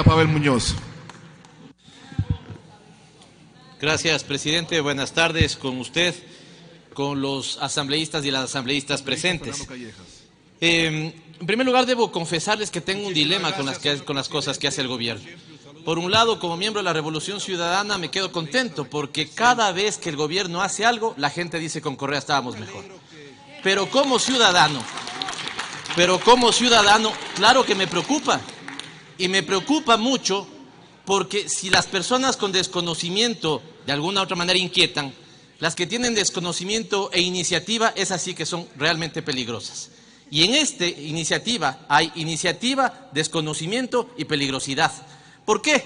Pavel Muñoz. Gracias, presidente. Buenas tardes con usted, con los asambleístas y las asambleístas presentes. En primer lugar, debo confesarles que tengo un dilema con las cosas que hace el gobierno. Por un lado, como miembro de la Revolución Ciudadana, me quedo contento porque cada vez que el gobierno hace algo, la gente dice con Correa estábamos mejor. Pero como ciudadano, claro que me preocupa. Y me preocupa mucho porque si las personas con desconocimiento de alguna u otra manera inquietan, las que tienen desconocimiento e iniciativa, es así que son realmente peligrosas. Y en esta iniciativa hay iniciativa, desconocimiento y peligrosidad. ¿Por qué?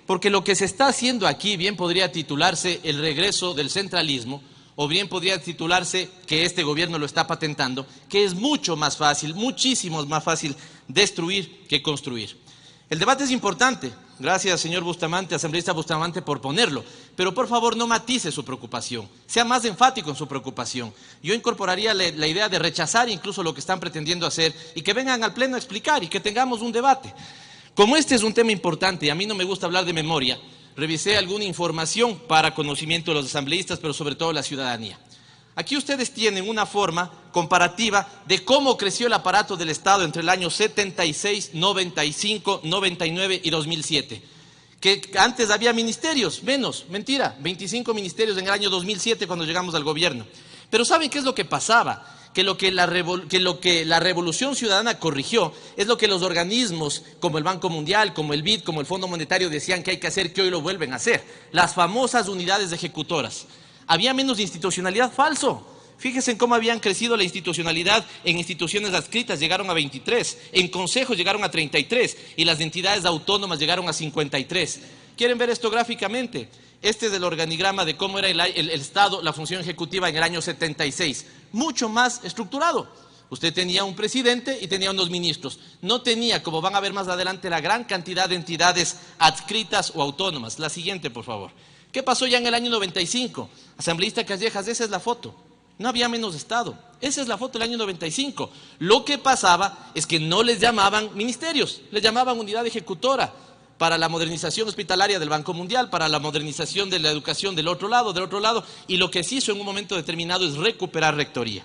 Porque lo que se está haciendo aquí bien podría titularse el regreso del centralismo, o bien podría titularse que este gobierno lo está patentando, que es mucho más fácil, muchísimo más fácil destruir que construir. El debate es importante. Gracias, señor Bustamante, asambleísta Bustamante, por ponerlo. Pero por favor no matice su preocupación. Sea más enfático en su preocupación. Yo incorporaría la idea de rechazar incluso lo que están pretendiendo hacer y que vengan al Pleno a explicar y que tengamos un debate. Como este es un tema importante y a mí no me gusta hablar de memoria, revisé alguna información para conocimiento de los asambleístas, pero sobre todo la ciudadanía. Aquí ustedes tienen una forma comparativa de cómo creció el aparato del Estado entre el año 76, 95, 99 y 2007. Que antes había ministerios, menos, mentira, 25 ministerios en el año 2007 cuando llegamos al gobierno. Pero ¿saben qué es lo que pasaba? Que lo que la Revolución Ciudadana corrigió es lo que los organismos como el Banco Mundial, como el BID, como el Fondo Monetario decían que hay que hacer, que hoy lo vuelven a hacer. Las famosas unidades ejecutoras. Había menos institucionalidad, falso. Fíjense en cómo habían crecido la institucionalidad en instituciones adscritas, llegaron a 23, en consejos llegaron a 33 y las entidades autónomas llegaron a 53. ¿Quieren ver esto gráficamente? Este es el organigrama de cómo era el Estado, la función ejecutiva en el año 76. Mucho más estructurado. Usted tenía un presidente y tenía unos ministros. No tenía, como van a ver más adelante, la gran cantidad de entidades adscritas o autónomas. La siguiente, por favor. ¿Qué pasó ya en el año 95? Asambleísta Callejas, esa es la foto. No había menos Estado. Esa es la foto del año 95. Lo que pasaba es que no les llamaban ministerios, les llamaban unidad ejecutora para la modernización hospitalaria del Banco Mundial, para la modernización de la educación del otro lado, y lo que se hizo en un momento determinado es recuperar rectoría.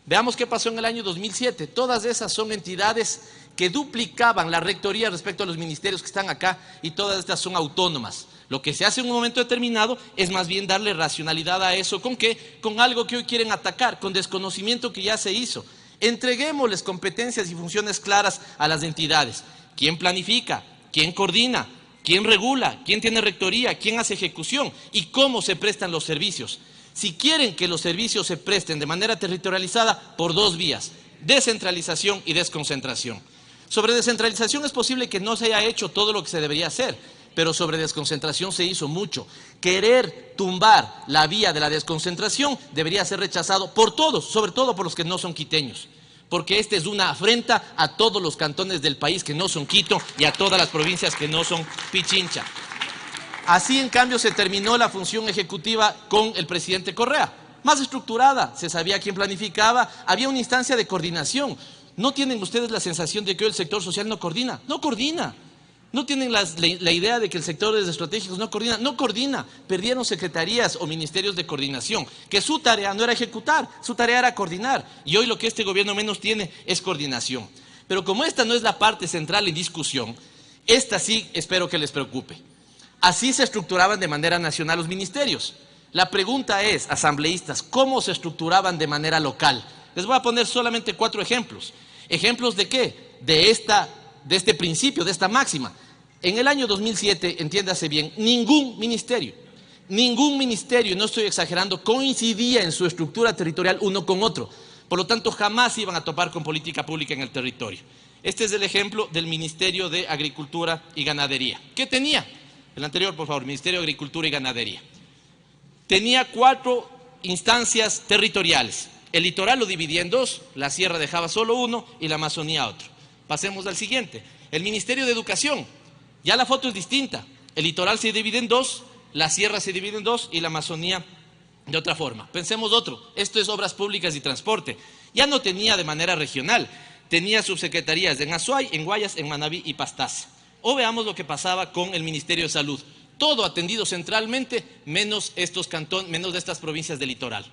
Veamos qué pasó en el año 2007. Todas esas son entidades que duplicaban la rectoría respecto a los ministerios que están acá y todas estas son autónomas. Lo que se hace en un momento determinado es más bien darle racionalidad a eso. ¿Con qué? Con algo que hoy quieren atacar, con desconocimiento que ya se hizo. Entreguémosles competencias y funciones claras a las entidades. ¿Quién planifica? ¿Quién coordina? ¿Quién regula? ¿Quién tiene rectoría? ¿Quién hace ejecución? ¿Y cómo se prestan los servicios? Si quieren que los servicios se presten de manera territorializada, por dos vías, descentralización y desconcentración. Sobre descentralización es posible que no se haya hecho todo lo que se debería hacer, pero sobre desconcentración se hizo mucho. Querer tumbar la vía de la desconcentración debería ser rechazado por todos, sobre todo por los que no son quiteños, porque esta es una afrenta a todos los cantones del país que no son Quito y a todas las provincias que no son Pichincha. Así, en cambio, se terminó la función ejecutiva con el presidente Correa, más estructurada, se sabía quién planificaba, había una instancia de coordinación. ¿No tienen ustedes la sensación de que hoy el sector social no coordina? No coordina. ¿No tienen la idea de que el sector de estratégicos no coordina? No coordina. Perdieron secretarías o ministerios de coordinación, que su tarea no era ejecutar, su tarea era coordinar. Y hoy lo que este gobierno menos tiene es coordinación. Pero como esta no es la parte central en discusión, esta sí espero que les preocupe. Así se estructuraban de manera nacional los ministerios. La pregunta es, asambleístas, ¿cómo se estructuraban de manera local? Les voy a poner solamente 4 ejemplos. ¿Ejemplos de qué? De este principio, de esta máxima. En el año 2007, entiéndase bien, ningún ministerio, y no estoy exagerando, coincidía en su estructura territorial uno con otro. Por lo tanto, jamás iban a topar con política pública en el territorio. Este es el ejemplo del Ministerio de Agricultura y Ganadería. ¿Qué tenía? El anterior, por favor, Ministerio de Agricultura y Ganadería. Tenía 4 instancias territoriales. El litoral lo dividía en 2, la sierra dejaba solo uno y la Amazonía otro. Pasemos al siguiente. El Ministerio de Educación. Ya la foto es distinta. El litoral se divide en 2, la sierra se divide en 2 y la Amazonía de otra forma. Pensemos otro. Esto es Obras Públicas y Transporte. Ya no tenía de manera regional. Tenía subsecretarías en Azuay, en Guayas, en Manabí y Pastaza. O veamos lo que pasaba con el Ministerio de Salud. Todo atendido centralmente, menos de estas provincias del litoral.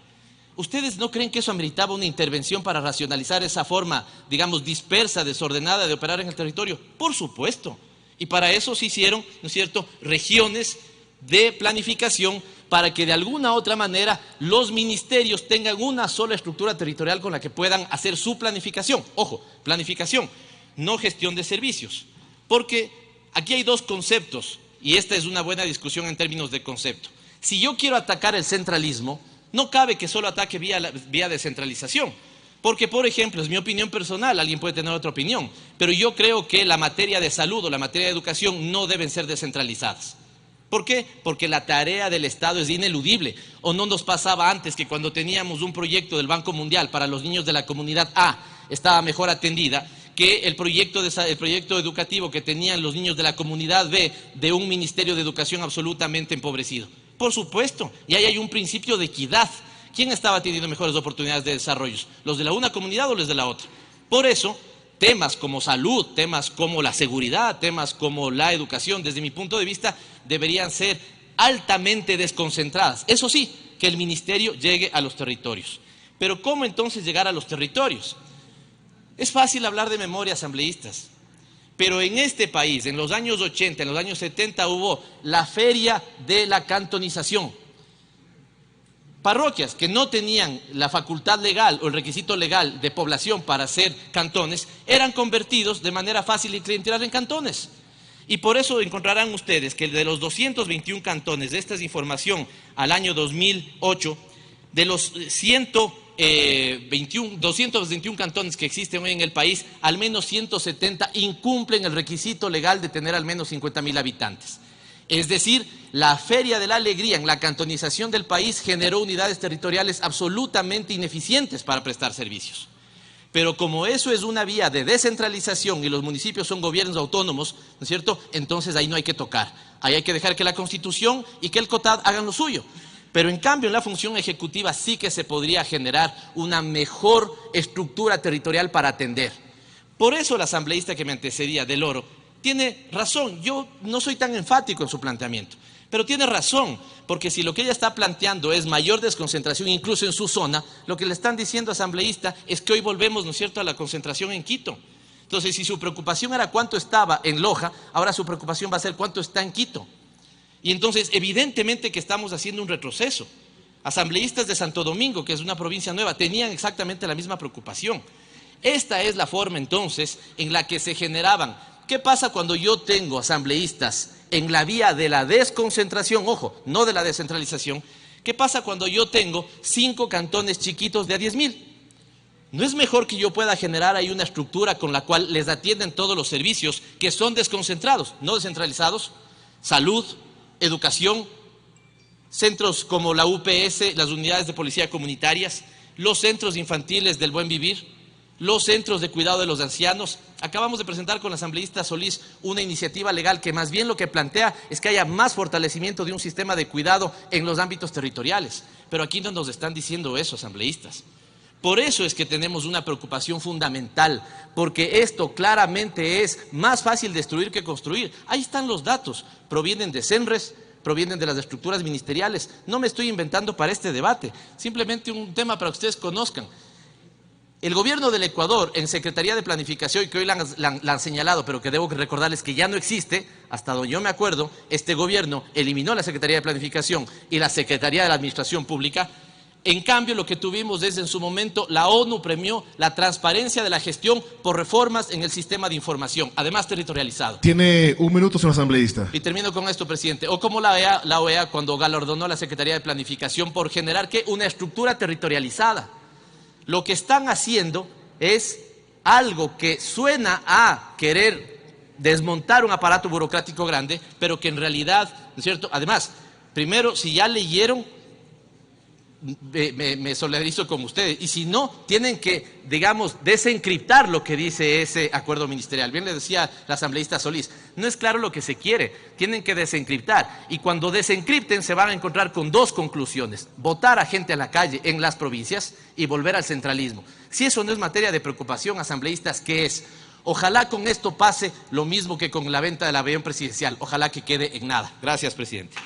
¿Ustedes no creen que eso ameritaba una intervención para racionalizar esa forma, digamos, dispersa, desordenada de operar en el territorio? Por supuesto. Y para eso se hicieron, ¿no es cierto?, regiones de planificación para que de alguna u otra manera los ministerios tengan una sola estructura territorial con la que puedan hacer su planificación. Ojo, planificación, no gestión de servicios. Porque aquí hay dos conceptos, y esta es una buena discusión en términos de concepto. Si yo quiero atacar el centralismo, no cabe que solo ataque vía descentralización. Porque, por ejemplo, es mi opinión personal, alguien puede tener otra opinión, pero yo creo que la materia de salud o la materia de educación no deben ser descentralizadas. ¿Por qué? Porque la tarea del Estado es ineludible. ¿O no nos pasaba antes que cuando teníamos un proyecto del Banco Mundial para los niños de la comunidad A estaba mejor atendida que el proyecto educativo que tenían los niños de la comunidad B de un Ministerio de Educación absolutamente empobrecido? Por supuesto, y ahí hay un principio de equidad. ¿Quién estaba teniendo mejores oportunidades de desarrollo? ¿Los de la una comunidad o los de la otra? Por eso, temas como salud, temas como la seguridad, temas como la educación, desde mi punto de vista, deberían ser altamente desconcentradas. Eso sí, que el ministerio llegue a los territorios. Pero ¿cómo entonces llegar a los territorios? Es fácil hablar de memoria, asambleístas, pero en este país, en los años 80, en los años 70, hubo la feria de la cantonización. Parroquias que no tenían la facultad legal o el requisito legal de población para ser cantones, eran convertidos de manera fácil y clientelar en cantones. Y por eso encontrarán ustedes que de los 221 cantones, de esta es información al año 2008, de los 221 cantones que existen hoy en el país, al menos 170 incumplen el requisito legal de tener al menos 50.000 habitantes. Es decir, la Feria de la Alegría en la cantonización del país generó unidades territoriales absolutamente ineficientes para prestar servicios. Pero como eso es una vía de descentralización y los municipios son gobiernos autónomos, ¿no es cierto?, entonces ahí no hay que tocar. Ahí hay que dejar que la Constitución y que el COTAD hagan lo suyo. Pero en cambio en la función ejecutiva sí que se podría generar una mejor estructura territorial para atender. Por eso el asambleísta que me antecedía, Del Oro, tiene razón. Yo no soy tan enfático en su planteamiento, pero tiene razón, porque si lo que ella está planteando es mayor desconcentración incluso en su zona, lo que le están diciendo asambleísta es que hoy volvemos, ¿no es cierto?, a la concentración en Quito. Entonces, si su preocupación era cuánto estaba en Loja, ahora su preocupación va a ser cuánto está en Quito. Y entonces, evidentemente que estamos haciendo un retroceso. Asambleístas de Santo Domingo, que es una provincia nueva, tenían exactamente la misma preocupación. Esta es la forma, entonces, en la que se generaban. ¿Qué pasa cuando yo tengo asambleístas en la vía de la desconcentración? Ojo, no de la descentralización. ¿Qué pasa cuando yo tengo 5 cantones chiquitos de a 10.000? ¿No es mejor que yo pueda generar ahí una estructura con la cual les atienden todos los servicios que son desconcentrados, no descentralizados? Salud, educación, centros como la UPS, las unidades de policía comunitarias, los centros infantiles del buen vivir, los centros de cuidado de los ancianos. Acabamos de presentar con la asambleísta Solís una iniciativa legal que más bien lo que plantea es que haya más fortalecimiento de un sistema de cuidado en los ámbitos territoriales. Pero aquí no nos están diciendo eso, asambleístas. Por eso es que tenemos una preocupación fundamental, porque esto claramente es más fácil destruir que construir. Ahí están los datos, provienen de CENRES, provienen de las estructuras ministeriales. No me estoy inventando para este debate, simplemente un tema para que ustedes conozcan. El gobierno del Ecuador, en Secretaría de Planificación, que hoy la han señalado, pero que debo recordarles que ya no existe, hasta donde yo me acuerdo, este gobierno eliminó la Secretaría de Planificación y la Secretaría de la Administración Pública. En cambio, lo que tuvimos es, en su momento, la ONU premió la transparencia de la gestión por reformas en el sistema de información, además territorializado. Tiene un minuto, señor asambleísta. Y termino con esto, presidente. O como la OEA cuando galardonó a la Secretaría de Planificación por generar, ¿qué?, una estructura territorializada. Lo que están haciendo es algo que suena a querer desmontar un aparato burocrático grande, pero que en realidad, ¿no es cierto? Además, primero, si ya leyeron, me solidarizo con ustedes, y si no, tienen que, digamos, desencriptar lo que dice ese acuerdo ministerial. Bien le decía la asambleísta Solís, no es claro lo que se quiere, tienen que desencriptar, y cuando desencripten se van a encontrar con dos conclusiones: botar a gente a la calle en las provincias y volver al centralismo. Si eso no es materia de preocupación, asambleístas, ¿qué es? Ojalá con esto pase lo mismo que con la venta del avión presidencial. Ojalá que quede en nada. Gracias, presidente.